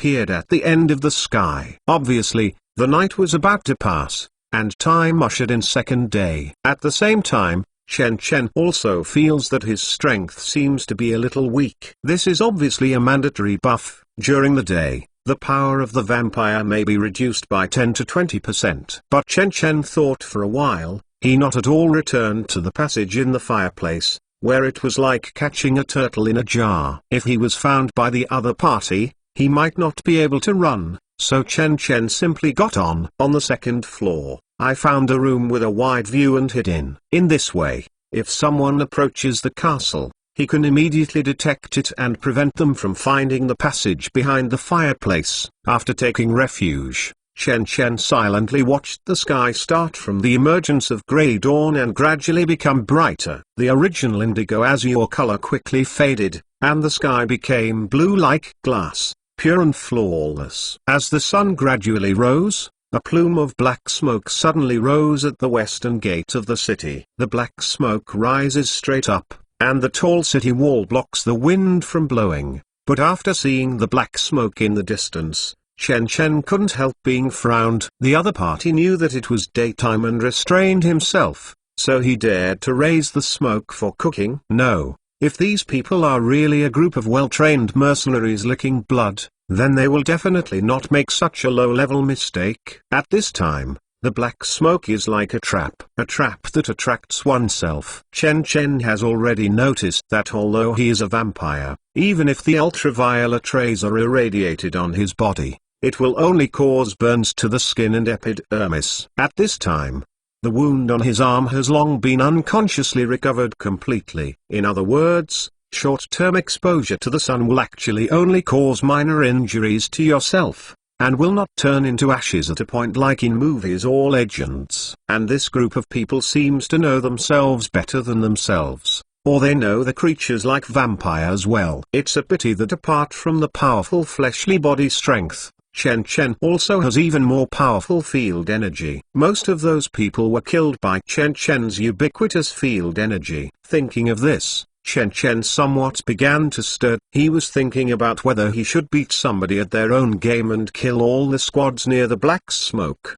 appeared at the end of the sky. Obviously, the night was about to pass, and time ushered in second day. At the same time, Chen Chen also feels that his strength seems to be a little weak. This is obviously a mandatory buff. During the day, the power of the vampire may be reduced by 10 to 20%. But Chen Chen thought for a while. He not at all returned to the passage in the fireplace, where it was like catching a turtle in a jar. If he was found by the other party, he might not be able to run, so Chen Chen simply got on. On the second floor, I found a room with a wide view and hid in. In this way, if someone approaches the castle, he can immediately detect it and prevent them from finding the passage behind the fireplace. After taking refuge, Chen Chen silently watched the sky start from the emergence of grey dawn and gradually become brighter. The original indigo azure color quickly faded, and the sky became blue like glass, pure and flawless. As the sun gradually rose, a plume of black smoke suddenly rose at the western gate of the city. The black smoke rises straight up, and the tall city wall blocks the wind from blowing. But after seeing the black smoke in the distance, Chen Chen couldn't help being frowned. The other party knew that it was daytime and restrained himself, so he dared to raise the smoke for cooking. No, if these people are really a group of well-trained mercenaries licking blood, then they will definitely not make such a low-level mistake. At this time, the black smoke is like a trap that attracts oneself. Chen Chen has already noticed that although he is a vampire, even if the ultraviolet rays are irradiated on his body, it will only cause burns to the skin and epidermis. At this time, the wound on his arm has long been unconsciously recovered completely. In other words, short-term exposure to the sun will actually only cause minor injuries to yourself, and will not turn into ashes at a point like in movies or legends. And this group of people seems to know themselves better than themselves, or they know the creatures like vampires well. It's a pity that apart from the powerful fleshly body strength, Chen Chen also has even more powerful field energy. Most of those people were killed by Chen Chen's ubiquitous field energy. Thinking of this, Chen Chen somewhat began to stir. He was thinking about whether he should beat somebody at their own game and kill all the squads near the black smoke.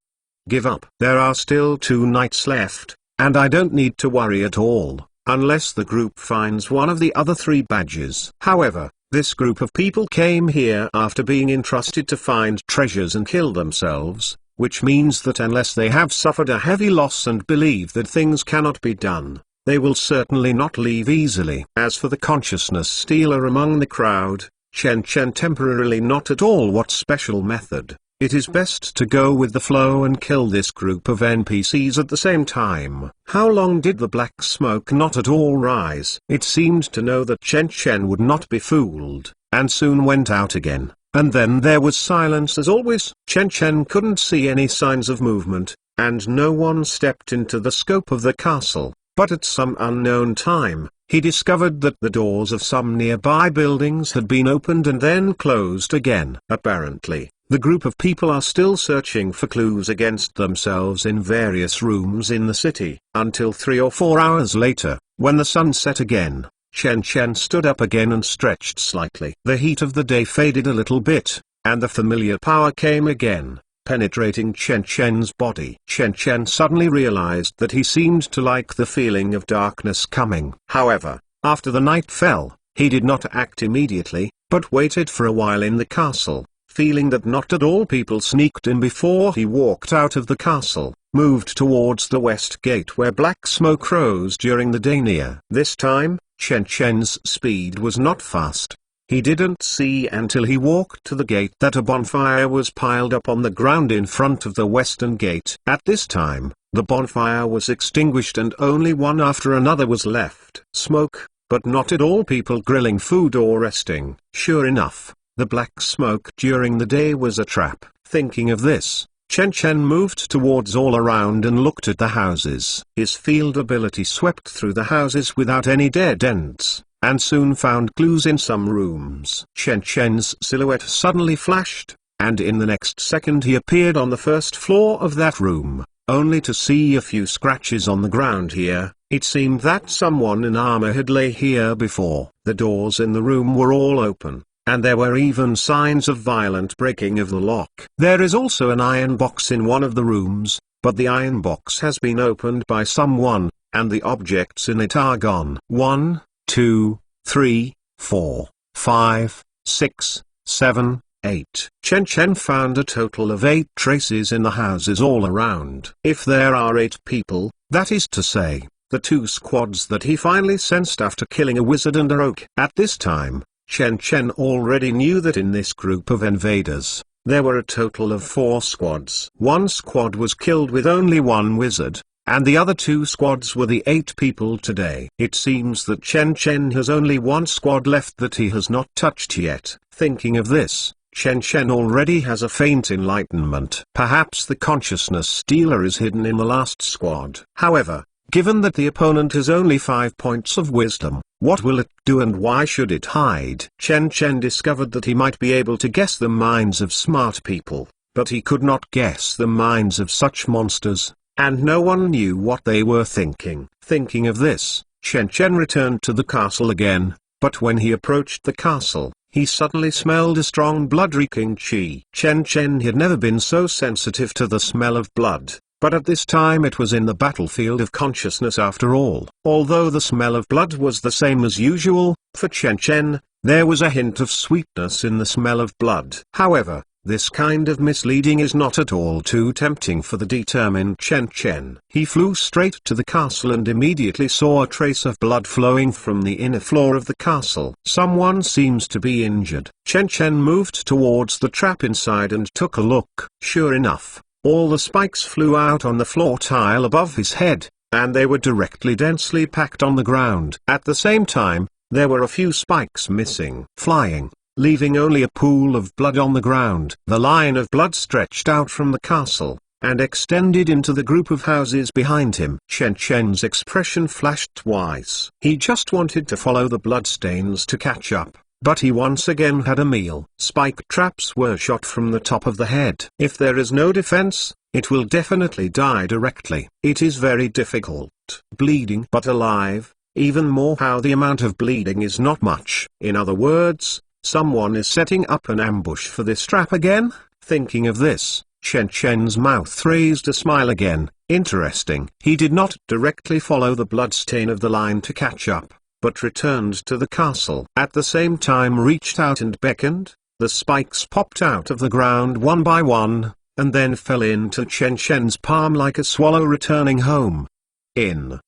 Give up. There are still 2 nights left, and I don't need to worry at all, unless the group finds one of the other 3 badges. However, this group of people came here after being entrusted to find treasures and kill themselves, which means that unless they have suffered a heavy loss and believe that things cannot be done, they will certainly not leave easily. As for the consciousness stealer among the crowd, Chen Chen temporarily not at all what special method. It is best to go with the flow and kill this group of NPCs at the same time. How long did the black smoke not at all rise? It seemed to know that Chen Chen would not be fooled, and soon went out again, and then there was silence as always. Chen Chen couldn't see any signs of movement, and no one stepped into the scope of the castle, but at some unknown time, he discovered that the doors of some nearby buildings had been opened and then closed again. Apparently, the group of people are still searching for clues against themselves in various rooms in the city. Until 3 or 4 hours later, when the sun set again, Chen Chen stood up again and stretched slightly. The heat of the day faded a little bit, and the familiar power came again, penetrating Chen Chen's body. Chen Chen suddenly realized that he seemed to like the feeling of darkness coming. However, after the night fell, he did not act immediately, but waited for a while in the castle. Feeling that not at all people sneaked in before he walked out of the castle, moved towards the west gate where black smoke rose during the day. Near this time, Chen Chen's speed was not fast. He didn't see until he walked to the gate that a bonfire was piled up on the ground in front of the western gate. At this time, the bonfire was extinguished and only one after another was left. Smoke, but not at all people grilling food or resting. Sure enough, the black smoke during the day was a trap. Thinking of this, Chen Chen moved towards all around and looked at the houses. His field ability swept through the houses without any dead ends, and soon found clues in some rooms. Chen Chen's silhouette suddenly flashed, and in the next second he appeared on the first floor of that room, only to see a few scratches on the ground here. It seemed that someone in armor had lay here before. The doors in the room were all open, and there were even signs of violent breaking of the lock. There is also an iron box in one of the rooms, but the iron box has been opened by someone, and the objects in it are gone. 1, 2, 3, 4, 5, 6, 7, 8. Chen Chen found a total of 8 traces in the houses all around. If there are 8 people, that is to say, the 2 squads that he finally sensed after killing a wizard and a rogue. At this time, Chen Chen already knew that in this group of invaders, there were a total of 4 squads. One squad was killed with only 1 wizard, and the other 2 squads were the 8 people today. It seems that Chen Chen has only 1 squad left that he has not touched yet. Thinking of this, Chen Chen already has a faint enlightenment. Perhaps the consciousness stealer is hidden in the last squad. However, given that the opponent has only 5 points of wisdom, what will it do and why should it hide? Chen Chen discovered that he might be able to guess the minds of smart people, but he could not guess the minds of such monsters, and no one knew what they were thinking. Thinking of this, Chen Chen returned to the castle again, but when he approached the castle, he suddenly smelled a strong blood-reeking qi. Chen Chen had never been so sensitive to the smell of blood, but at this time it was in the battlefield of consciousness after all. Although the smell of blood was the same as usual, for Chen Chen, there was a hint of sweetness in the smell of blood. However, this kind of misleading is not at all too tempting for the determined Chen Chen. He flew straight to the castle and immediately saw a trace of blood flowing from the inner floor of the castle. Someone seems to be injured. Chen Chen moved towards the trap inside and took a look. Sure enough, all the spikes flew out on the floor tile above his head, and they were directly densely packed on the ground. At the same time, there were a few spikes missing, flying, leaving only a pool of blood on the ground. The line of blood stretched out from the castle, and extended into the group of houses behind him. Chen Chen's expression flashed twice. He just wanted to follow the bloodstains to catch up, but he once again had a meal. Spike traps were shot from the top of the head. If there is no defense, it will definitely die directly. It is very difficult. Bleeding but alive, even more how the amount of bleeding is not much. In other words, someone is setting up an ambush for this trap again. Thinking of this, Chen Chen's mouth raised a smile again. Interesting. He did not directly follow the bloodstain of the line to catch up, but returned to the castle. At the same time reached out and beckoned. The spikes popped out of the ground one by one, and then fell into Chen Chen's palm like a swallow returning home.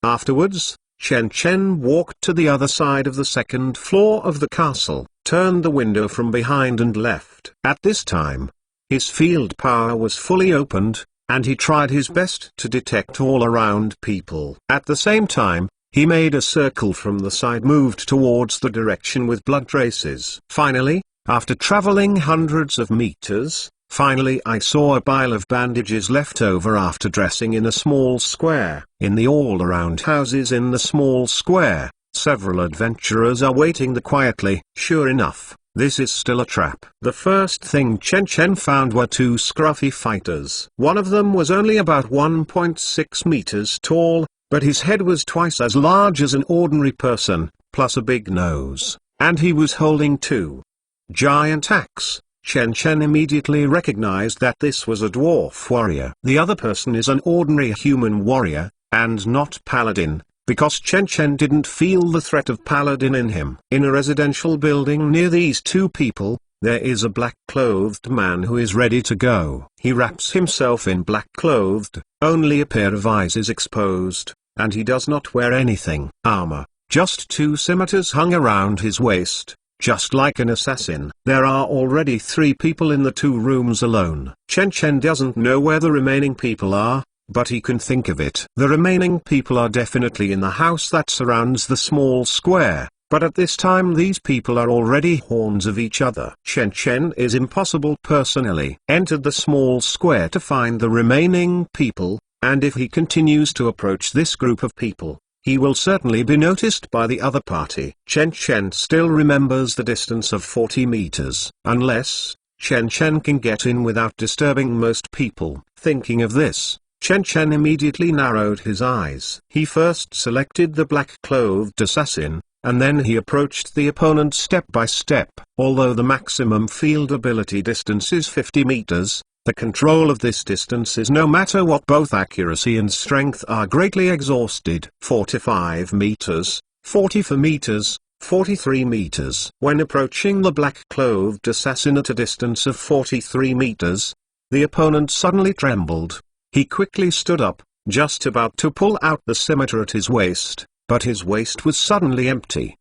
Afterwards, Chen Chen walked to the other side of the second floor of the castle, turned the window from behind and left. At this time, his field power was fully opened, and he tried his best to detect all around people. At the same time, he made a circle from the side, moved towards the direction with blood traces. Finally, after traveling hundreds of meters, I saw a pile of bandages left over after dressing in a small square. In the all-around houses in the small square, several adventurers are waiting there quietly. Sure enough, this is still a trap. The first thing Chen Chen found were 2 scruffy fighters. One of them was only about 1.6 meters tall, but his head was twice as large as an ordinary person, plus a big nose, and he was holding 2 giant axes. Chen Chen immediately recognized that this was a dwarf warrior. The other person is an ordinary human warrior, and not paladin, because Chen Chen didn't feel the threat of paladin in him. In a residential building near these 2 people, there is a black-clothed man who is ready to go. He wraps himself in black-clothed, only a pair of eyes is exposed, and he does not wear anything. Armor, just 2 scimitars hung around his waist, just like an assassin. There are already 3 people in the 2 rooms alone. Chen Chen doesn't know where the remaining people are, but he can think of it. The remaining people are definitely in the house that surrounds the small square, but at this time these people are already horns of each other. Chen Chen is impossible personally entered the small square to find the remaining people, and if he continues to approach this group of people, he will certainly be noticed by the other party. Chen Chen still remembers the distance of 40 meters. Unless, Chen Chen can get in without disturbing most people. Thinking of this, Chen Chen immediately narrowed his eyes. He first selected the black-clothed assassin, and then he approached the opponent step by step. Although the maximum field ability distance is 50 meters, the control of this distance is no matter what. Both accuracy and strength are greatly exhausted. 45 meters, 44 meters, 43 meters. When approaching the black-clothed assassin at a distance of 43 meters, the opponent suddenly trembled. He quickly stood up, just about to pull out the scimitar at his waist, but his waist was suddenly empty.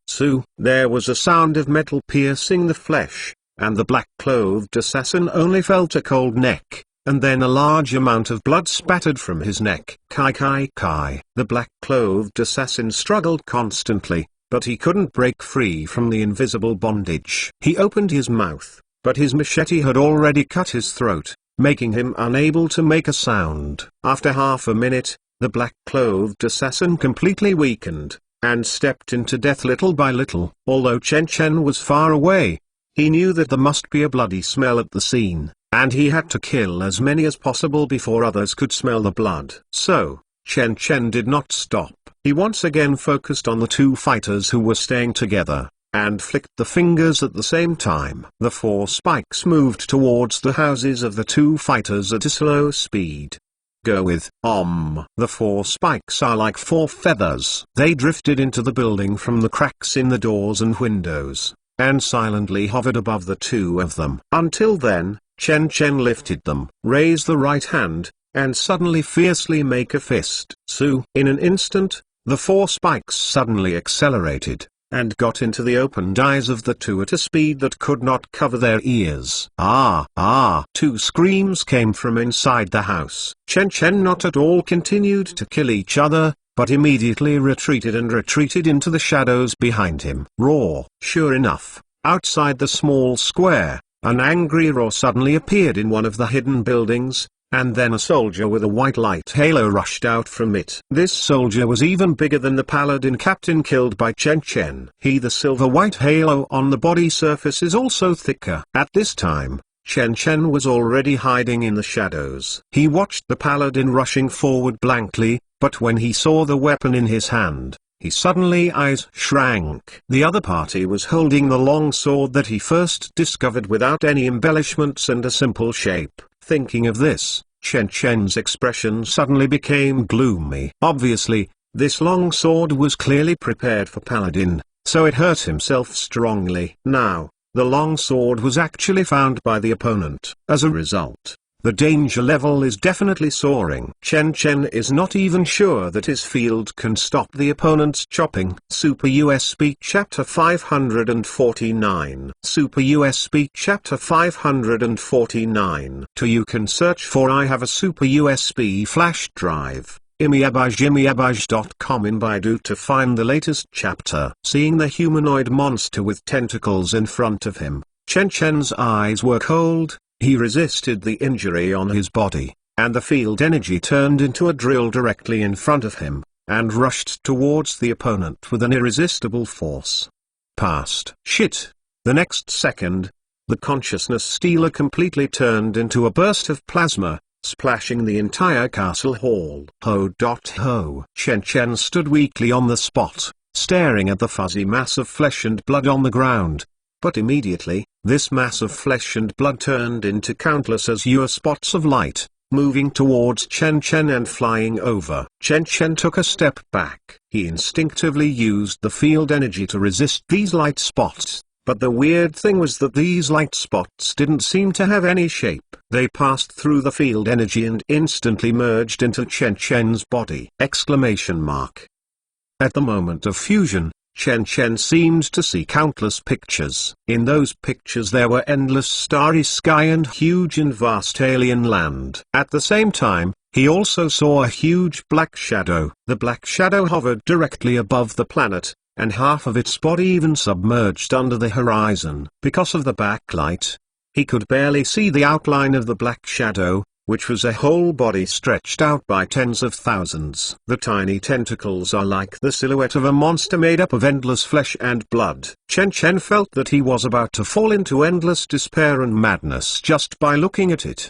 There was a sound of metal piercing the flesh, and the black-clothed assassin only felt a cold neck, and then a large amount of blood spattered from his neck. Kai kai kai. The black-clothed assassin struggled constantly, but he couldn't break free from the invisible bondage. He opened his mouth, but his machete had already cut his throat, making him unable to make a sound. After half a minute, the black-clothed assassin completely weakened, and stepped into death little by little. Although Chen Chen was far away, he knew that there must be a bloody smell at the scene, and he had to kill as many as possible before others could smell the blood. So, Chen Chen did not stop. He once again focused on the two fighters who were staying together, and flicked the fingers at the same time. The four spikes moved towards the houses of the two fighters at a slow speed. Go with The four spikes are like four feathers. They drifted into the building from the cracks in the doors and windows, and silently hovered above the two of them. Until then, Chen Chen lifted them, raised the right hand, and suddenly fiercely make a fist. In an instant, the four spikes suddenly accelerated, and got into the opened eyes of the two at a speed that could not cover their ears. Two screams came from inside the house. Chen Chen not at all continued to kill each other, but immediately retreated into the shadows behind him. Roar! Sure enough, outside the small square, an angry roar suddenly appeared in one of the hidden buildings, and then a soldier with a white light halo rushed out from it. This soldier was even bigger than the paladin captain killed by Chen Chen. The silver-white halo on the body surface is also thicker. At this time, Chen Chen was already hiding in the shadows. He watched the paladin rushing forward blankly, but when he saw the weapon in his hand, he suddenly eyes shrank. The other party was holding the long sword that he first discovered without any embellishments and a simple shape. Thinking of this, Chen Chen's expression suddenly became gloomy. Obviously, this long sword was clearly prepared for Paladin, so it hurt himself strongly. Now, the long sword was actually found by the opponent. As a result, the danger level is definitely soaring. Chen Chen is not even sure that his field can stop the opponent's chopping. Super USB Chapter 549. Super USB Chapter 549. You can search for I have a Super USB flash drive. imiabaj.com in Baidu to find the latest chapter. Seeing the humanoid monster with tentacles in front of him, Chen Chen's eyes were cold. He resisted the injury on his body, and the field energy turned into a drill directly in front of him, and rushed towards the opponent with an irresistible force. Past. Shit. The next second, the consciousness stealer completely turned into a burst of plasma, splashing the entire castle hall. Ho. Chen Chen stood weakly on the spot, staring at the fuzzy mass of flesh and blood on the ground. But immediately, this mass of flesh and blood turned into countless azure spots of light, moving towards Chen Chen and flying over. Chen Chen took a step back. He instinctively used the field energy to resist these light spots, but the weird thing was that these light spots didn't seem to have any shape. They passed through the field energy and instantly merged into Chen Chen's body! At the moment of fusion, Chen Chen seemed to see countless pictures. In those pictures there were endless starry sky and huge and vast alien land. At the same time, he also saw a huge black shadow. The black shadow hovered directly above the planet, and half of its body even submerged under the horizon. Because of the backlight, he could barely see the outline of the black shadow, which was a whole body stretched out by tens of thousands. The tiny tentacles are like the silhouette of a monster made up of endless flesh and blood. Chen Chen felt that he was about to fall into endless despair and madness just by looking at it.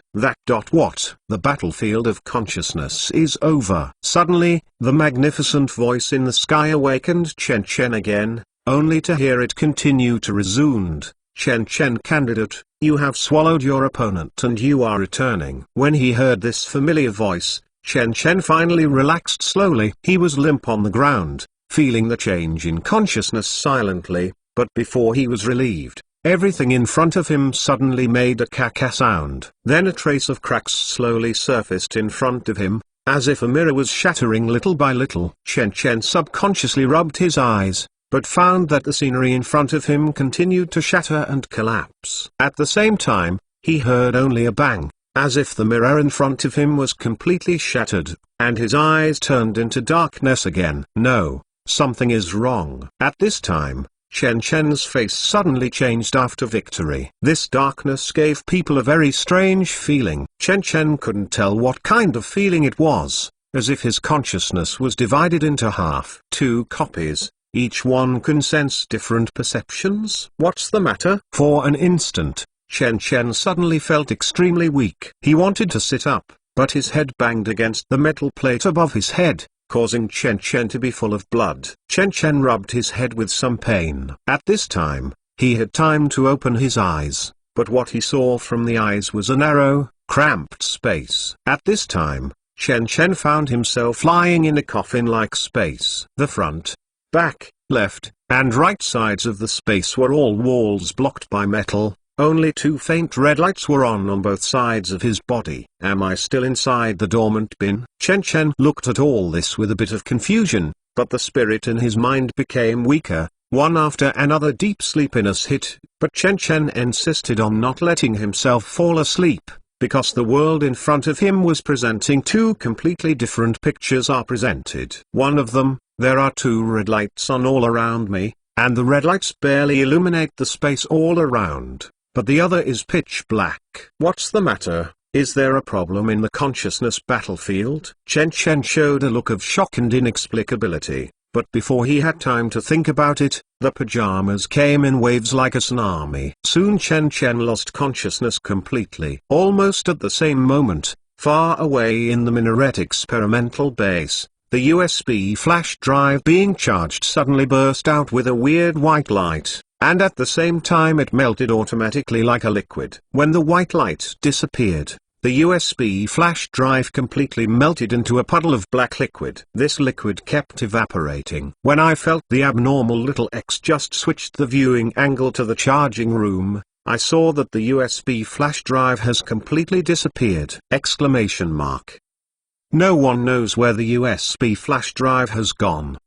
What? The battlefield of consciousness is over. Suddenly, the magnificent voice in the sky awakened Chen Chen again, only to hear it continue to resound. Chen Chen candidate, you have swallowed your opponent and you are returning. When he heard this familiar voice, Chen Chen finally relaxed slowly. He was limp on the ground, feeling the change in consciousness silently, but before he was relieved, everything in front of him suddenly made a caca sound. Then a trace of cracks slowly surfaced in front of him, as if a mirror was shattering little by little. Chen Chen subconsciously rubbed his eyes, but found that the scenery in front of him continued to shatter and collapse. At the same time, he heard only a bang, as if the mirror in front of him was completely shattered, and his eyes turned into darkness again. No, something is wrong. At this time, Chen Chen's face suddenly changed after victory. This darkness gave people a very strange feeling. Chen Chen couldn't tell what kind of feeling it was, as if his consciousness was divided into half. Two copies. Each one can sense different perceptions. What's the matter? For an instant, Chen Chen suddenly felt extremely weak. He wanted to sit up, but his head banged against the metal plate above his head, causing Chen Chen to be full of blood. Chen Chen rubbed his head with some pain. At this time, he had time to open his eyes, but what he saw from the eyes was a narrow, cramped space. At this time, Chen Chen found himself lying in a coffin-like space. The front, back, left, and right sides of the space were all walls blocked by metal. Only two faint red lights were on both sides of his body. Am I still inside the dormant bin? Chen Chen looked at all this with a bit of confusion, but the spirit in his mind became weaker. One after another deep sleepiness hit, but Chen Chen insisted on not letting himself fall asleep, because the world in front of him was presenting two completely different pictures are presented. One of them, there are two red lights on all around me, and the red lights barely illuminate the space all around, but the other is pitch black. What's the matter? Is there a problem in the consciousness battlefield? Chen Chen showed a look of shock and inexplicability, but before he had time to think about it, the pajamas came in waves like a tsunami. Soon Chen Chen lost consciousness completely. Almost at the same moment, far away in the minaret experimental base, the USB flash drive being charged suddenly burst out with a weird white light, and at the same time it melted automatically like a liquid. When the white light disappeared, the USB flash drive completely melted into a puddle of black liquid. This liquid kept evaporating. When I felt the abnormal little X just switched the viewing angle to the charging room, I saw that the USB flash drive has completely disappeared! Exclamation mark. No one knows where the USB flash drive has gone.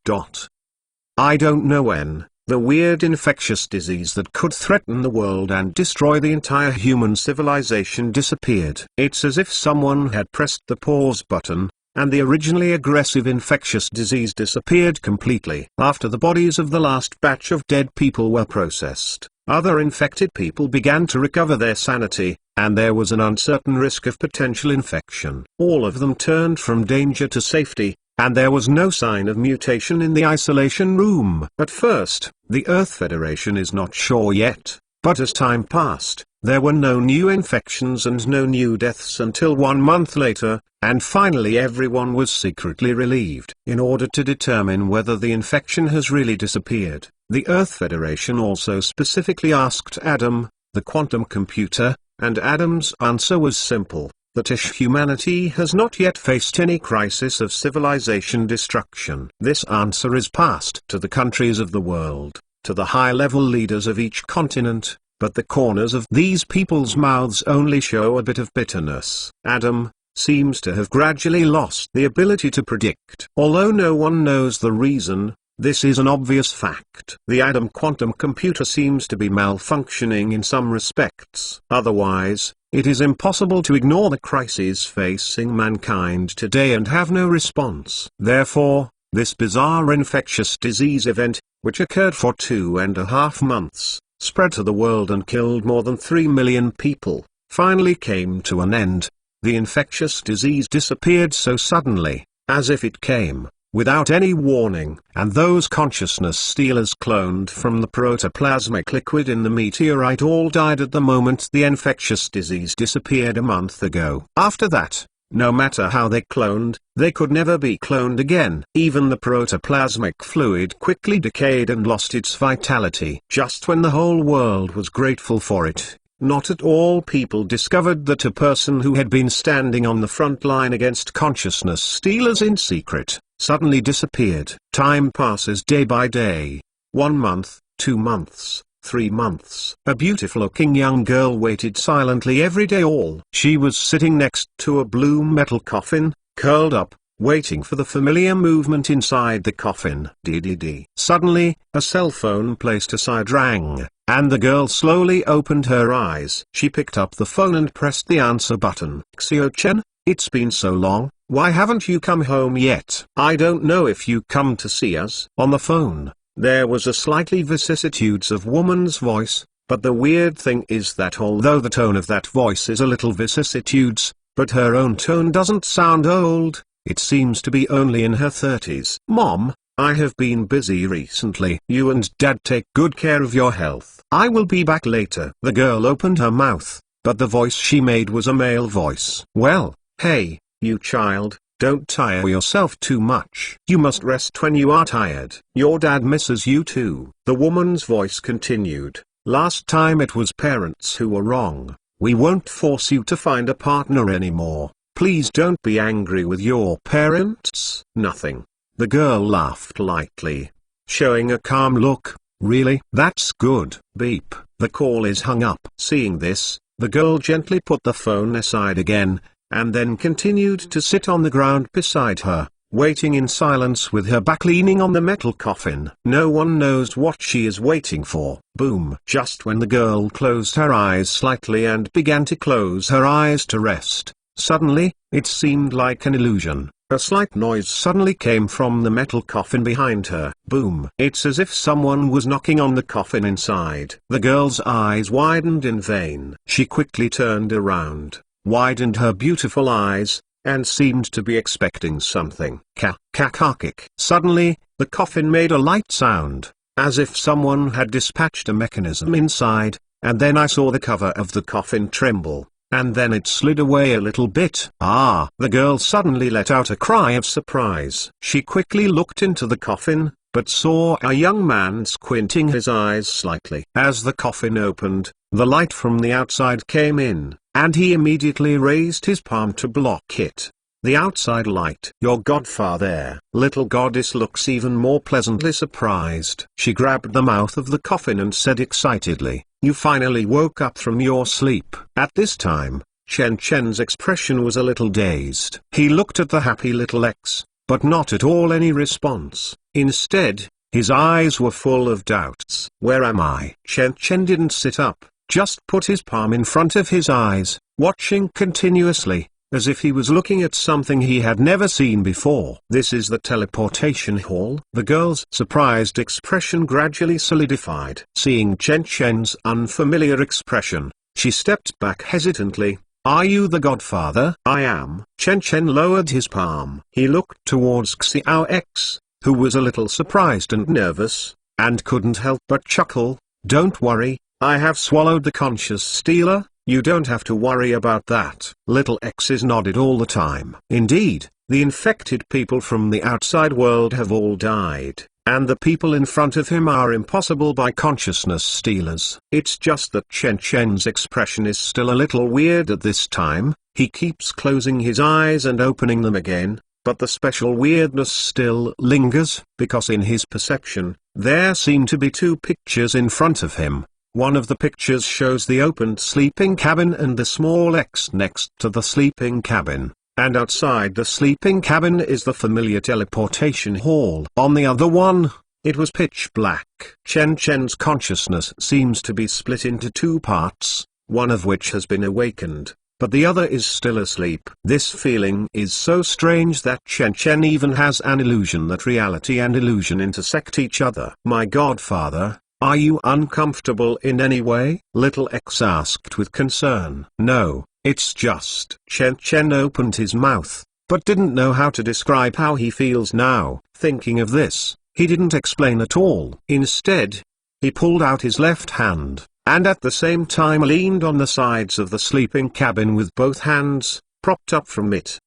I don't know when. The weird infectious disease that could threaten the world and destroy the entire human civilization disappeared. It's as if someone had pressed the pause button, and the originally aggressive infectious disease disappeared completely. After the bodies of the last batch of dead people were processed, other infected people began to recover their sanity, and there was an uncertain risk of potential infection. All of them turned from danger to safety, and there was no sign of mutation in the isolation room. At first, the Earth Federation is not sure yet, but as time passed, there were no new infections and no new deaths until 1 month later, and finally everyone was secretly relieved. In order to determine whether the infection has really disappeared, the Earth Federation also specifically asked Adam, the quantum computer, and Adam's answer was simple: that humanity has not yet faced any crisis of civilization destruction. This answer is passed to the countries of the world, to the high-level leaders of each continent, but the corners of these people's mouths only show a bit of bitterness. Adam seems to have gradually lost the ability to predict. Although no one knows the reason, this is an obvious fact. The Adam quantum computer seems to be malfunctioning in some respects. Otherwise, it is impossible to ignore the crises facing mankind today and have no response. Therefore, this bizarre infectious disease event, which occurred for 2.5 months, spread to the world and killed more than 3 million people, finally came to an end. The infectious disease disappeared so suddenly, as if it came without any warning, and those consciousness stealers cloned from the protoplasmic liquid in the meteorite all died at the moment the infectious disease disappeared a month ago. After that, No matter how they cloned, they could never be cloned again. Even the protoplasmic fluid quickly decayed and lost its vitality. Just when the whole world was grateful for it, not at all people discovered that a person who had been standing on the front line against consciousness stealers in secret, suddenly disappeared. Time passes day by day. 1 month, 2 months, 3 months. A beautiful-looking young girl waited silently every day. She was sitting next to a blue metal coffin, curled up, waiting for the familiar movement inside the coffin. DDD. Suddenly, a cell phone placed aside rang, and the girl slowly opened her eyes. She picked up the phone and pressed the answer button. Xiao-Chen, it's been so long, why haven't you come home yet? I don't know if you come to see us. On the phone, there was a slightly vicissitudes of woman's voice, but the weird thing is that although the tone of that voice is a little vicissitudes, but her own tone doesn't sound old. It seems to be only in her 30s. Mom, I have been busy recently. You and Dad take good care of your health. I will be back later. The girl opened her mouth, but the voice she made was a male voice. Well, hey, you child, don't tire yourself too much. You must rest when you are tired. Your dad misses you too. The woman's voice continued. Last time it was parents who were wrong. We won't force you to find a partner anymore. Please don't be angry with your parents. Nothing. The girl laughed lightly, showing a calm look. Really? That's good. Beep. The call is hung up. Seeing this, the girl gently put the phone aside again, and then continued to sit on the ground beside her, waiting in silence with her back leaning on the metal coffin. No one knows what she is waiting for. Boom. Just when the girl closed her eyes slightly and began to close her eyes to rest, suddenly, it seemed like an illusion. A slight noise suddenly came from the metal coffin behind her. Boom. It's as if someone was knocking on the coffin inside. The girl's eyes widened in vain. She quickly turned around, widened her beautiful eyes, and seemed to be expecting something. Ka-ka-ka-kick. Suddenly, the coffin made a light sound, as if someone had dispatched a mechanism inside, and then I saw the cover of the coffin tremble. And then it slid away a little bit. Ah! The girl suddenly let out a cry of surprise. She quickly looked into the coffin, but saw a young man squinting his eyes slightly. As the coffin opened, the light from the outside came in, and he immediately raised his palm to block it. The outside light. Your godfather. Little goddess looks even more pleasantly surprised. She grabbed the mouth of the coffin and said excitedly, "You finally woke up from your sleep." At this time, Chen Chen's expression was a little dazed. He looked at the happy little X, but not at all any response. Instead, his eyes were full of doubts. Where am I? Chen Chen didn't sit up, just put his palm in front of his eyes, watching continuously, as if he was looking at something he had never seen before. This is the teleportation hall. The girl's surprised expression gradually solidified. Seeing Chen Chen's unfamiliar expression, she stepped back hesitantly. Are you the godfather? I am. Chen Chen lowered his palm. He looked towards Xiao X, who was a little surprised and nervous, and couldn't help but chuckle. Don't worry, I have swallowed the conscious stealer. You don't have to worry about that. Little X's nodded all the time. Indeed, the infected people from the outside world have all died, and the people in front of him are impossible by consciousness stealers. It's just that Chen Chen's expression is still a little weird at this time. He keeps closing his eyes and opening them again, but the special weirdness still lingers, because in his perception, there seem to be two pictures in front of him. One of the pictures shows the opened sleeping cabin and the small X next to the sleeping cabin, and outside the sleeping cabin is the familiar teleportation hall. On the other one, it was pitch black. Chen Chen's consciousness seems to be split into two parts, one of which has been awakened, but the other is still asleep. This feeling is so strange that Chen Chen even has an illusion that reality and illusion intersect each other. My godfather, are you uncomfortable in any way? Little X asked with concern. No, it's just. Chen Chen opened his mouth, but didn't know how to describe how he feels now. Thinking of this, he didn't explain at all. Instead, he pulled out his left hand, and at the same time leaned on the sides of the sleeping cabin with both hands, propped up from it.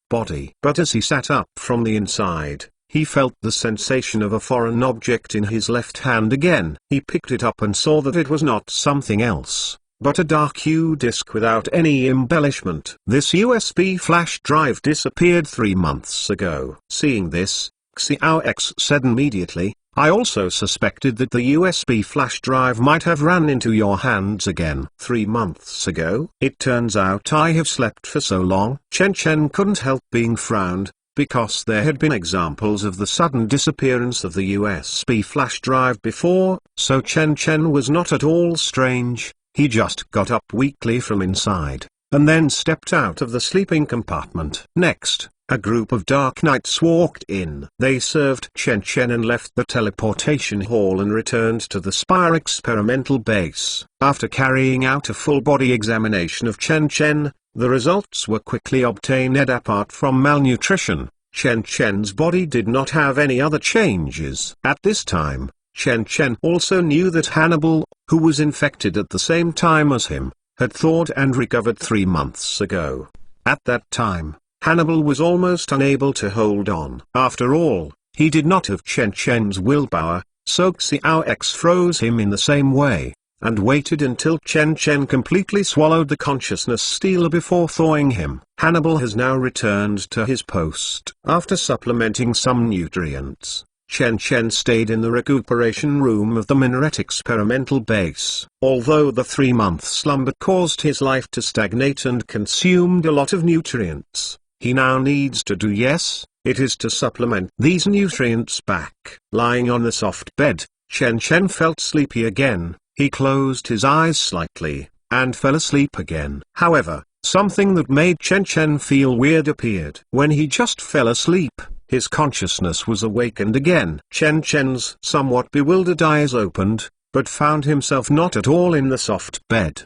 Body. But as he sat up from the inside, he felt the sensation of a foreign object in his left hand again. He picked it up and saw that it was not something else, but a dark hue disk without any embellishment. This USB flash drive disappeared 3 months ago. Seeing this, Xiao X said immediately, I also suspected that the USB flash drive might have ran into your hands again 3 months ago. It turns out I have slept for so long. Chen Chen couldn't help being frowned, because there had been examples of the sudden disappearance of the USB flash drive before, so Chen Chen was not at all strange. He just got up weakly from inside, and then stepped out of the sleeping compartment. Next, a group of Dark Knights walked in. They served Chen Chen and left the teleportation hall and returned to the Spire experimental base. After carrying out a full-body examination of Chen Chen, the results were quickly obtained. Apart from malnutrition, Chen Chen's body did not have any other changes. At this time, Chen Chen also knew that Hannibal, who was infected at the same time as him, had thawed and recovered 3 months ago. At that time, Hannibal was almost unable to hold on. After all, he did not have Chen Chen's willpower, so Xiao X froze him in the same way, and waited until Chen Chen completely swallowed the consciousness stealer before thawing him. Hannibal has now returned to his post. After supplementing some nutrients, Chen Chen stayed in the recuperation room of the Minaret experimental base. Although the 3-month slumber caused his life to stagnate and consumed a lot of nutrients, he now needs to do it is to supplement these nutrients back. Lying on the soft bed, Chen Chen felt sleepy again. He closed his eyes slightly, and fell asleep again. However, something that made Chen Chen feel weird appeared. When he just fell asleep, his consciousness was awakened again. Chen Chen's somewhat bewildered eyes opened, but found himself not at all in the soft bed,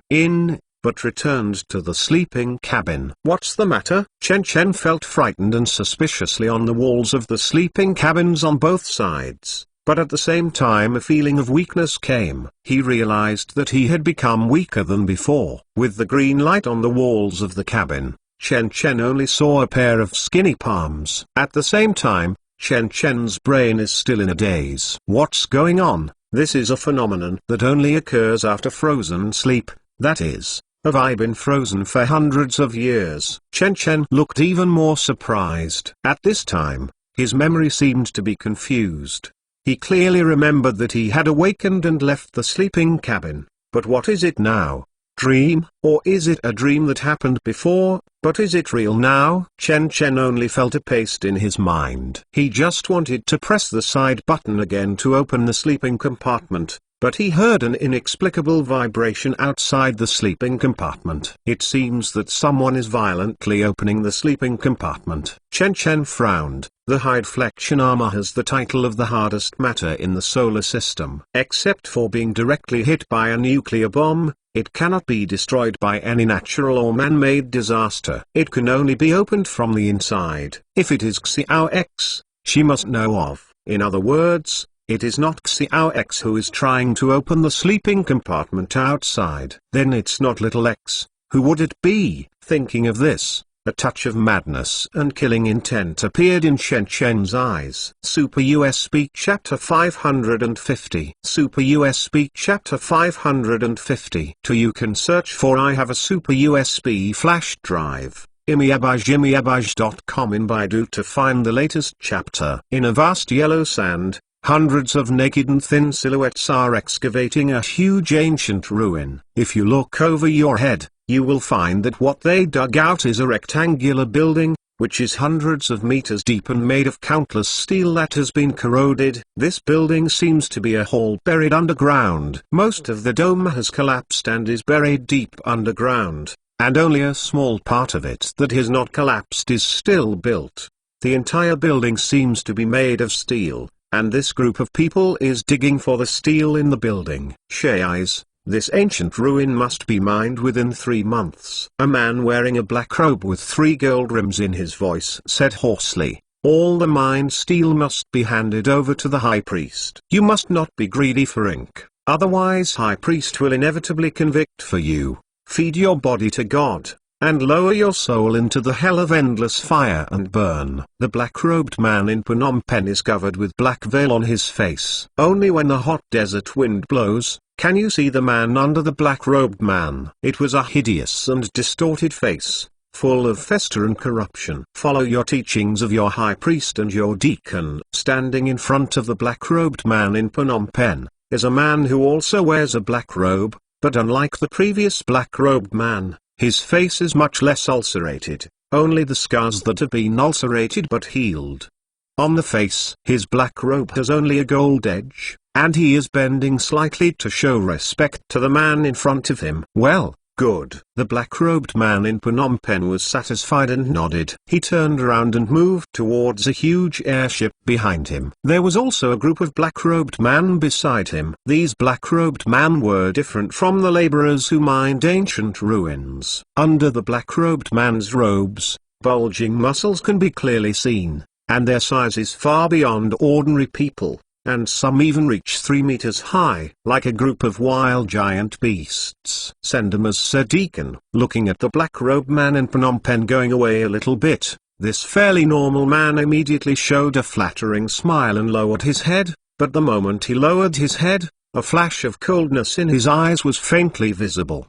but returned to the sleeping cabin. What's the matter? Chen Chen felt frightened and suspiciously on the walls of the sleeping cabins on both sides, but at the same time a feeling of weakness came. He realized that he had become weaker than before. With the green light on the walls of the cabin, Chen Chen only saw a pair of skinny palms. At the same time, Chen Chen's brain is still in a daze. What's going on? This is a phenomenon that only occurs after frozen sleep, that is, have I been frozen for hundreds of years? Chen Chen looked even more surprised. At this time, his memory seemed to be confused. He clearly remembered that he had awakened and left the sleeping cabin, but what is it now? Dream? Or is it a dream that happened before, but is it real now? Chen Chen only felt a paste in his mind. He just wanted to press the side button again to open the sleeping compartment, but he heard an inexplicable vibration outside the sleeping compartment. It seems that someone is violently opening the sleeping compartment. Chen Chen frowned. The hide flexion armor has the title of the hardest matter in the solar system. Except for being directly hit by a nuclear bomb, it cannot be destroyed by any natural or man-made disaster. It can only be opened from the inside. If it is Xiao X, she must know of. In other words, it is not Xiao X who is trying to open the sleeping compartment outside. Then it's not little X. Who would it be? Thinking of this, a touch of madness and killing intent appeared in Chen Chen's eyes. Super USB Chapter 550. Super USB Chapter 550. You can search for I have a Super USB flash drive. imiabaj.com in Baidu to find the latest chapter. In a vast yellow sand, hundreds of naked and thin silhouettes are excavating a huge ancient ruin. If you look over your head, you will find that what they dug out is a rectangular building, which is hundreds of meters deep and made of countless steel that has been corroded. This building seems to be a hall buried underground. Most of the dome has collapsed and is buried deep underground, and only a small part of it that has not collapsed is still built. The entire building seems to be made of steel, and this group of people is digging for the steel in the building. Shais, this ancient ruin must be mined within 3 months. A man wearing a black robe with 3 gold rims in his voice said hoarsely, all the mined steel must be handed over to the high priest. You must not be greedy for ink, otherwise high priest will inevitably convict for you. Feed your body to God, and lower your soul into the hell of endless fire and burn. The black-robed man in Phnom Penh is covered with black veil on his face. Only when the hot desert wind blows, can you see the man under the black-robed man. It was a hideous and distorted face, full of fester and corruption. Follow your teachings of your high priest and your deacon. Standing in front of the black-robed man in Phnom Penh is a man who also wears a black robe, but unlike the previous black-robed man, his face is much less ulcerated, only the scars that have been ulcerated but healed. On the face, his black robe has only a gold edge, and he is bending slightly to show respect to the man in front of him. Well, good. The black-robed man in Phnom Penh was satisfied and nodded. He turned around and moved towards a huge airship behind him. There was also a group of black-robed men beside him. These black-robed men were different from the laborers who mined ancient ruins. Under the black-robed man's robes, bulging muscles can be clearly seen, and their size is far beyond ordinary people, and some even reach 3 meters high, like a group of wild giant beasts. Sendamas said Deacon, looking at the black-robed man in Phnom Penh going away a little bit. This fairly normal man immediately showed a flattering smile and lowered his head, but the moment he lowered his head, a flash of coldness in his eyes was faintly visible.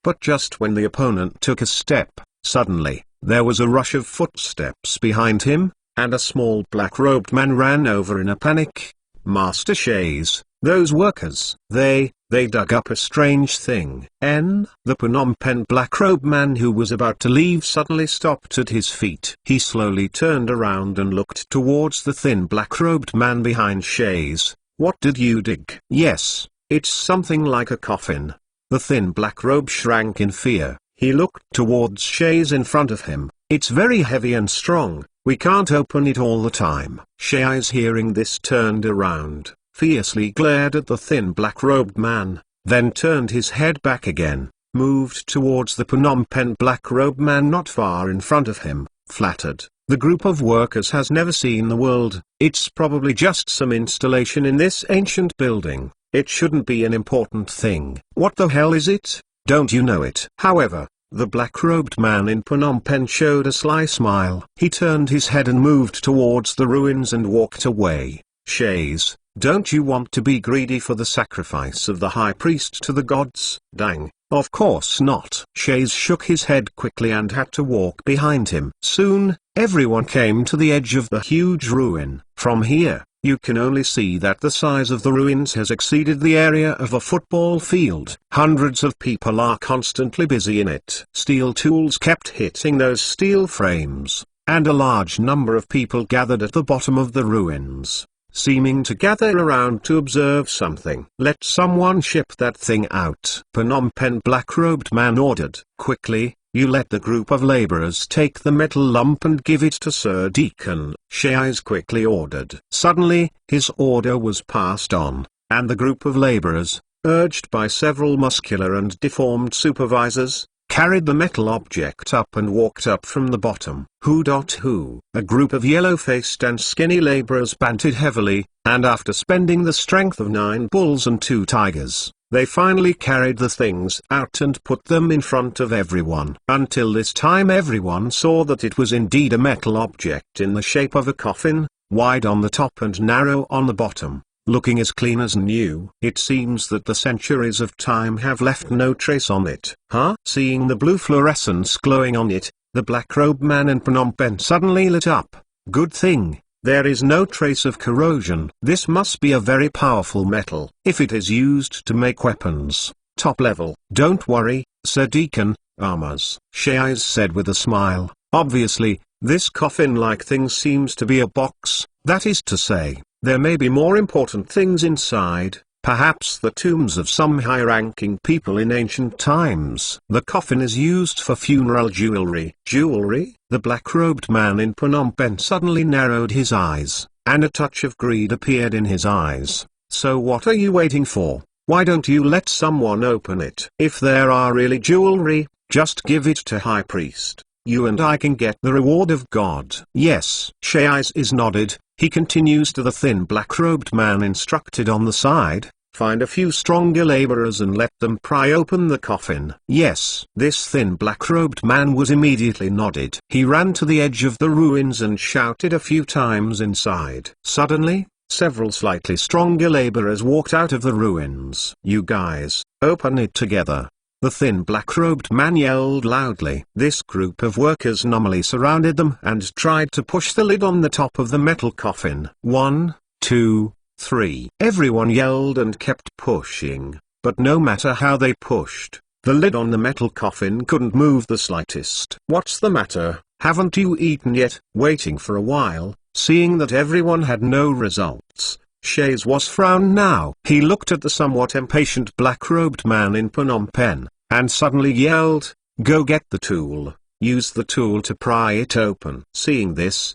But just when the opponent took a step, suddenly, there was a rush of footsteps behind him, and a small black-robed man ran over in a panic. Master Shays, those workers, they dug up a strange thing. The Phnom Penh black-robed man who was about to leave suddenly stopped at his feet. He slowly turned around and looked towards the thin black-robed man behind Shays. What did you dig? Yes, it's something like a coffin. The thin black robe shrank in fear. He looked towards Shays in front of him. It's very heavy and strong. We can't open it all the time. Shays, hearing this, turned around, fiercely glared at the thin black-robed man, then turned his head back again, moved towards the Phnom Penh black-robed man not far in front of him, flattered. The group of workers has never seen the world. It's probably just some installation in this ancient building. It shouldn't be an important thing. What the hell is it? Don't you know it? However, the black-robed man in Phnom Penh showed a sly smile. He turned his head and moved towards the ruins and walked away. Shays, don't you want to be greedy for the sacrifice of the high priest to the gods? Dang, of course not. Shays shook his head quickly and had to walk behind him. Soon, everyone came to the edge of the huge ruin. From here, you can only see that the size of the ruins has exceeded the area of a football field. Hundreds of people are constantly busy in it. Steel tools kept hitting those steel frames, and a large number of people gathered at the bottom of the ruins, seeming to gather around to observe something. Let someone ship that thing out. Phnom Penh black-robed man ordered. Quickly, you let the group of laborers take the metal lump and give it to Sir Deacon. Shays quickly ordered. Suddenly, his order was passed on, and the group of laborers, urged by several muscular and deformed supervisors, carried the metal object up and walked up from the bottom. Who? A group of yellow-faced and skinny laborers panted heavily, and after spending the strength of 9 bulls and 2 tigers, they finally carried the things out and put them in front of everyone. Until this time everyone saw that it was indeed a metal object in the shape of a coffin, wide on the top and narrow on the bottom, looking as clean as new. It seems that the centuries of time have left no trace on it. Seeing the blue fluorescence glowing on it, the black-robed man in Phnom Penh suddenly lit up. Good thing. There is no trace of corrosion. This must be a very powerful metal, if it is used to make weapons. Top level. Don't worry, Sir Deacon, armors. Shays said with a smile. Obviously, this coffin-like thing seems to be a box. That is to say, there may be more important things inside. Perhaps the tombs of some high-ranking people in ancient times. The coffin is used for funeral jewelry. Jewelry? The black-robed man in Phnom Penh suddenly narrowed his eyes, and a touch of greed appeared in his eyes. So what are you waiting for? Why don't you let someone open it? If there are really jewelry, just give it to High Priest. You and I can get the reward of God. Yes. Shays is nodded. He continues to the thin black-robed man instructed on the side. find a few stronger laborers and let them pry open the coffin. Yes, this thin black-robed man was immediately nodded. He ran to the edge of the ruins and shouted a few times inside. Suddenly, several slightly stronger laborers walked out of the ruins. "You guys, open it together," the thin black-robed man yelled loudly. This group of workers numbly surrounded them and tried to push the lid on the top of the metal coffin. 1, 2, 3. Everyone yelled and kept pushing, but no matter how they pushed, the lid on the metal coffin couldn't move the slightest. "What's the matter? Haven't you eaten yet?" Waiting for a while, seeing that everyone had no results, Shays was frowned now. He looked at the somewhat impatient black-robed man in Phnom Penh, and suddenly yelled, "Go get the tool. Use the tool to pry it open." Seeing this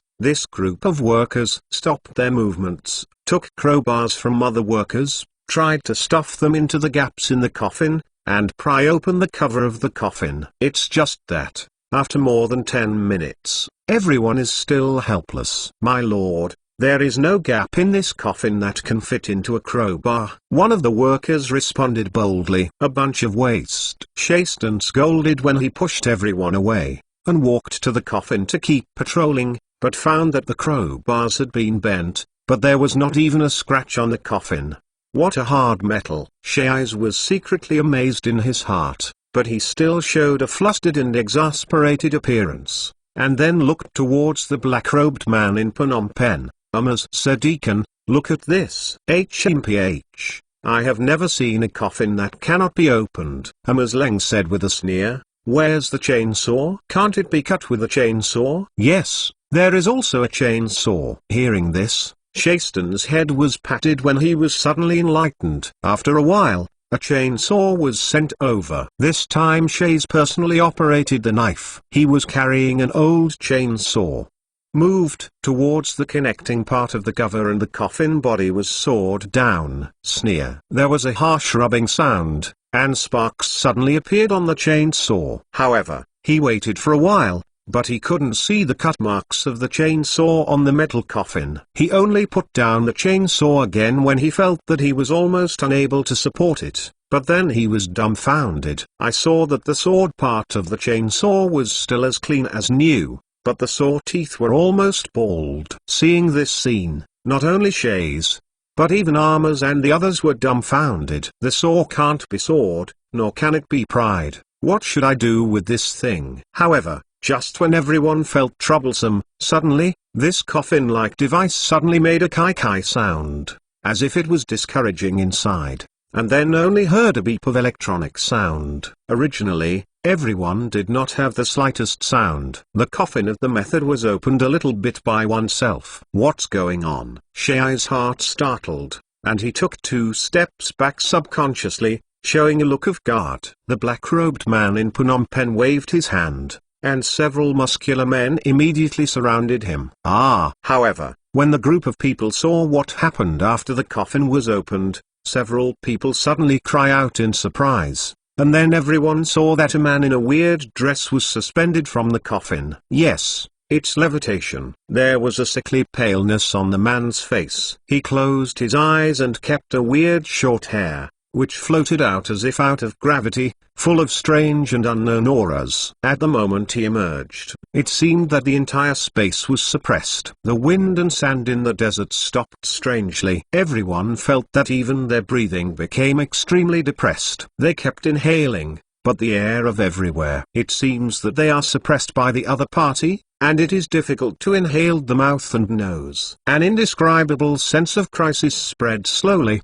group of workers stopped their movements, took crowbars from other workers, tried to stuff them into the gaps in the coffin, and pry open the cover of the coffin. It's just that, after more than 10 minutes, everyone is still helpless. "My lord, there is no gap in this coffin that can fit into a crowbar," one of the workers responded boldly. "A bunch of waste." Shayston scolded when he pushed everyone away, and walked to the coffin to keep patrolling, but found that the crowbars had been bent, but there was not even a scratch on the coffin. What a hard metal! Shays was secretly amazed in his heart, but he still showed a flustered and exasperated appearance, and then looked towards the black-robed man in Phnom Penh. "Amaz Sadikan, look at this." "HMPH, I have never seen a coffin that cannot be opened," Amaz Leng said with a sneer. "Where's the chainsaw? Can't it be cut with a chainsaw?" "Yes, there is also a chainsaw." Hearing this, Shayston's head was patted when he was suddenly enlightened. After a while, a chainsaw was sent over. This time Shays personally operated the knife. He was carrying an old chainsaw. Moved towards the connecting part of the cover and the coffin body was sawed down. Sneer. There was a harsh rubbing sound, and sparks suddenly appeared on the chainsaw. However, he waited for a while, but he couldn't see the cut marks of the chainsaw on the metal coffin. He only put down the chainsaw again when he felt that he was almost unable to support it, but then he was dumbfounded. "I saw that the sawed part of the chainsaw was still as clean as new, but the saw teeth were almost bald." Seeing this scene, not only Shays, but even Amaz and the others were dumbfounded. "The saw can't be sawed, nor can it be pried. What should I do with this thing?" However, just when everyone felt troublesome, suddenly, this coffin-like device suddenly made a kai-kai sound, as if it was discouraging inside, and then only heard a beep of electronic sound. Originally, everyone did not have the slightest sound. The coffin of the method was opened a little bit by oneself. "What's going on?" Shai's heart startled, and he took 2 steps back subconsciously, showing a look of guard. The black-robed man in Phnom Penh waved his hand, and several muscular men immediately surrounded him. However, when the group of people saw what happened after the coffin was opened, several people suddenly cry out in surprise, and then everyone saw that a man in a weird dress was suspended from the coffin. Yes, it's levitation. There was a sickly paleness on the man's face. He closed his eyes and kept a weird short hair, which floated out as if out of gravity, full of strange and unknown auras. At the moment he emerged, it seemed that the entire space was suppressed. The wind and sand in the desert stopped strangely. Everyone felt that even their breathing became extremely depressed. They kept inhaling, but the air of everywhere. It seems that they are suppressed by the other party, and it is difficult to inhale the mouth and nose. An indescribable sense of crisis spread slowly.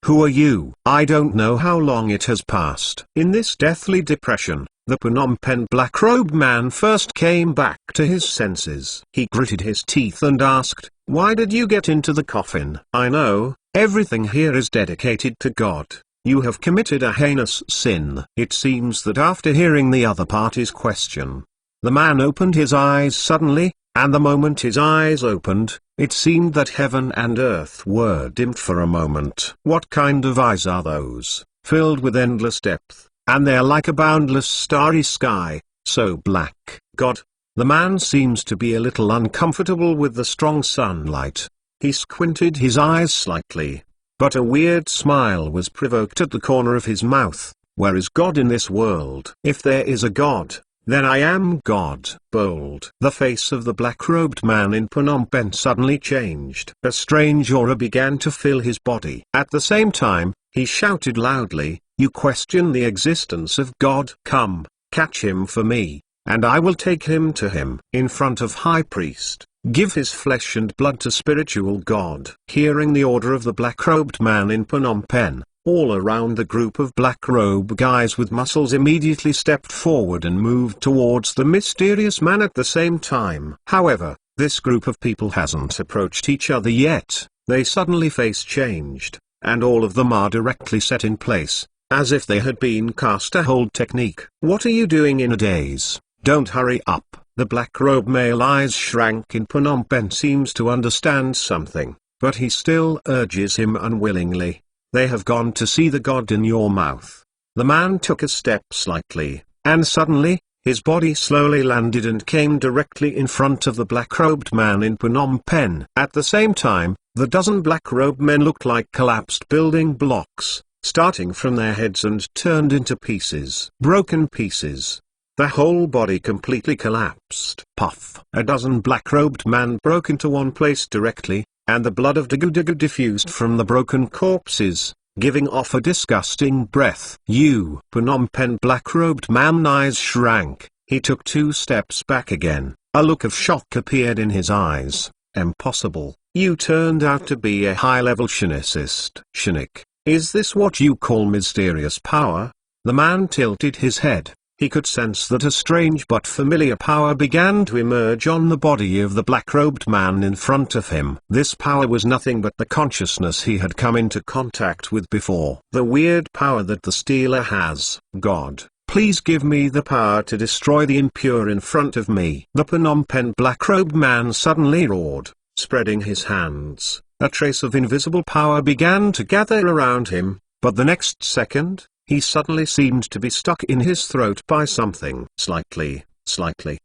Who are you? I don't know how long it has passed. In this deathly depression, the Phnom Penh black-robed man first came back to his senses. He gritted his teeth and asked, "Why did you get into the coffin?" "I know, everything here is dedicated to God. You have committed a heinous sin." It seems that after hearing the other party's question, the man opened his eyes suddenly, and the moment his eyes opened, it seemed that heaven and earth were dimmed for a moment. "What kind of eyes are those? Filled with endless depth, and they're like a boundless starry sky, so black." "God." The man seems to be a little uncomfortable with the strong sunlight. He squinted his eyes slightly. but a weird smile was provoked at the corner of his mouth. Where is God in this world? If there is a God, then I am God. Bold. The face of the black-robed man in Phnom Penh suddenly changed. A strange aura began to fill his body. At the same time, he shouted loudly, "You question the existence of God? Come, catch him for me, and I will take him to him." In front of High Priest, give his flesh and blood to spiritual God. Hearing the order of the black-robed man in Phnom Penh, all around the group of black-robe guys with muscles immediately stepped forward and moved towards the mysterious man at the same time. However, this group of people hasn't approached each other yet. They suddenly face changed, and all of them are directly set in place, as if they had been cast a hold technique. "What are you doing in a daze? Don't hurry up." The black-robe male eyes shrank in Phnom Penh seems to understand something, but he still urges him unwillingly. "They have gone to see the God in your mouth." The man took a step slightly, and suddenly, his body slowly landed and came directly in front of the black-robed man in Phnom Penh. At the same time, the dozen black-robed men looked like collapsed building blocks, starting from their heads and turned into pieces. Broken pieces. The whole body completely collapsed. Puff. A dozen black-robed men broke into one place directly, and the blood of Dagu Dagu diffused from the broken corpses, giving off a disgusting breath. "You!" Phnom Penh black-robed man eyes shrank. He took 2 steps back again. A look of shock appeared in his eyes. "Impossible. You turned out to be a high-level Shinicist." "Shinic, is this what you call mysterious power?" The man tilted his head. He could sense that a strange but familiar power began to emerge on the body of the black-robed man in front of him. This power was nothing but the consciousness he had come into contact with before. The weird power that the stealer has. "God, please give me the power to destroy the impure in front of me." The Phnom Penh black-robed man suddenly roared, spreading his hands. A trace of invisible power began to gather around him, but the next second, he suddenly seemed to be stuck in his throat by something. Slightly.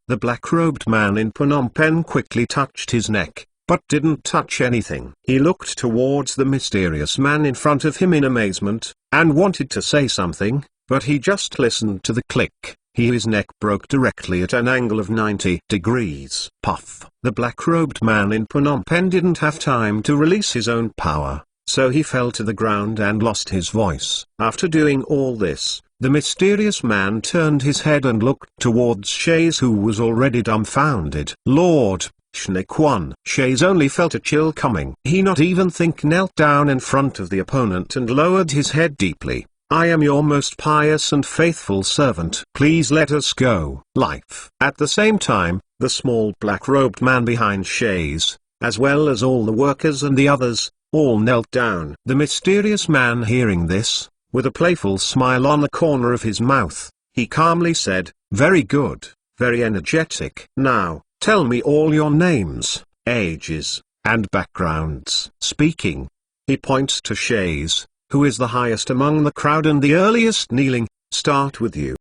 The black-robed man in Phnom Penh quickly touched his neck, but didn't touch anything. He looked towards the mysterious man in front of him in amazement, and wanted to say something, but he just listened to the click. His neck broke directly at an angle of 90 degrees. Puff. The black-robed man in Phnom Penh didn't have time to release his own power, so he fell to the ground and lost his voice. After doing all this, the mysterious man turned his head and looked towards Shays, who was already dumbfounded. "Lord, Shnik One." Shays only felt a chill coming. He not even think knelt down in front of the opponent and lowered his head deeply. "I am your most pious and faithful servant. Please let us go." Life. At the same time, the small black-robed man behind Shays, as well as all the workers and the others, all knelt down. The mysterious man hearing this, with a playful smile on the corner of his mouth, he calmly said, "Very good, very energetic. Now, tell me all your names, ages, and backgrounds." Speaking, he points to Shays, who is the highest among the crowd and the earliest kneeling. "Start with you."